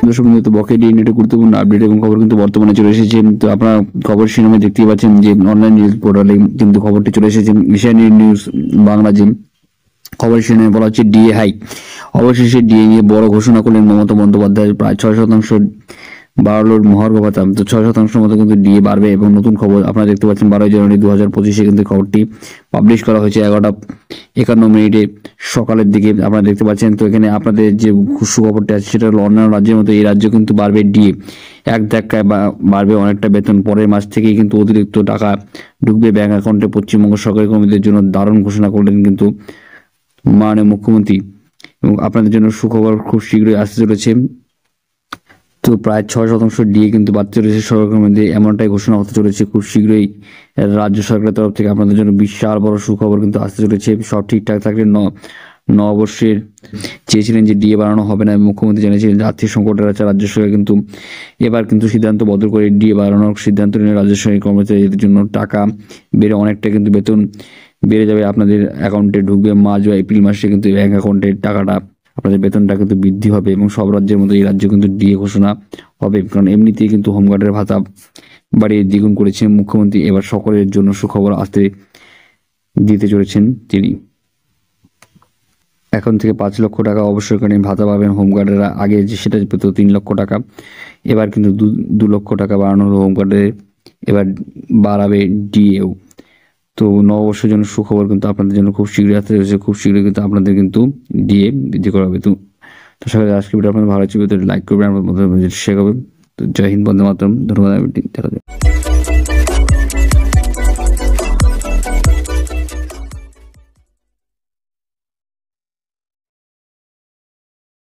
দর্শক বন্ধু, তো বকেয়া ডিএ নিয়ে গুরুত্বপূর্ণ আপডেট এবং খবর কিন্তু বর্তমানে চলে এসেছে। তো আপনারা খবর শিরোনামে দেখতেই পাচ্ছেন যে অনলাইন নিউজ পোর্টালে কিন্তু খবরটি চলে এসেছে। এশিয়ানেট নিউজ বাংলা যে খবর শিরোনামে বলা হচ্ছে ডিএ হাই, অবশেষে ডিএ নিয়ে বড় ঘোষণা করলেন মমতা বন্দ্যোপাধ্যায়। প্রায় 6% বাড়ল মহার্ঘ ভাতা। তো 6% মতো কিন্তু ডিএ বাড়বে। এবং নতুন খবর আপনারা দেখতে পাচ্ছেন 12 জানুয়ারি 2025 কিন্তু খবরটি পাবলিশ করা হয়েছে 11:51 সকালের দিকে আপনারা দেখতে পাচ্ছেন। তো এখানে আপনাদের যে সুখবরটি আছে সেটা হলো অন্যান্য রাজ্যের মতো এই রাজ্য কিন্তু বাড়বে ডিএ, এক ধাক্কায় বাড়বে অনেকটা বেতন। পরের মাস থেকেই কিন্তু অতিরিক্ত টাকা ঢুকবে ব্যাংক অ্যাকাউন্টে। পশ্চিমবঙ্গ সরকারি কর্মীদের জন্য দারুণ ঘোষণা করলেন কিন্তু মাননীয় মুখ্যমন্ত্রী। এবং আপনাদের জন্য সুখবর খুব শীঘ্রই আসতে চলেছে। তো প্রায় 6% ডিএ কিন্তু বাড়তে চলেছে সরকারের মধ্যে, এমনটাই ঘোষণা হতে চলেছে খুব শীঘ্রই রাজ্য সরকারের তরফ থেকে। আপনাদের জন্য বিশাল বড় সুখবর কিন্তু আসতে চলেছে। সব ঠিকঠাক থাকলে নববর্ষের চেয়েছিলেন যে ডিএ বাড়ানো হবে না, মুখ্যমন্ত্রী জানিয়েছিলেন যে আর্থিক সংকটের আছে রাজ্য সরকার, কিন্তু এবার কিন্তু সিদ্ধান্ত বদল করে ডিএ বাড়ানোর সিদ্ধান্ত নিয়ে রাজ্য সরকারি কর্মচারীদের জন্য টাকা বেড়ে অনেকটা কিন্তু বেতন বেড়ে যাবে, আপনাদের অ্যাকাউন্টে ঢুকবে। মার্চ বা এপ্রিল মাসে কিন্তু ব্যাংক অ্যাকাউন্টের টাকাটা আপনাদের বেতনটা কিন্তু বৃদ্ধি হবে। এবং সব রাজ্যের মধ্যে এই রাজ্যে কিন্তু ডিএ ঘোষণা হবে, কারণ এমনিতেই কিন্তু হোমগার্ডের ভাতা বাড়িয়ে দ্বিগুণ করেছেন মুখ্যমন্ত্রী। এবার সকলের জন্য সুখবর আসতে দিতে চলেছেন তিনি। এখন থেকে 5 লক্ষ টাকা অবসরকালীন ভাতা পাবেন হোমগার্ডেরা। আগে যে সেটা পেত 3 লক্ষ টাকা, এবার কিন্তু 2 লক্ষ টাকা বাড়ানো হলো হোমগার্ডের। এবার বাড়াবে ডিএও। তো নববর্ষের জন্য সুখবর কিন্তু আপনাদের জন্য খুব শীঘ্রই আসতে চলেছে। খুব শীঘ্রই কিন্তু আপনাদের কিন্তু ডিএ বৃদ্ধি করা হবে। তো সবাই আজকে ভিডিও আপনাদের ভালো লাগছে, লাইক করবেন, আপনাদের মধ্যে শেয়ার করবেন। তো জয় হিন্দ, বন্দে মাতরম, ধন্যবাদ। দেখা যাবে।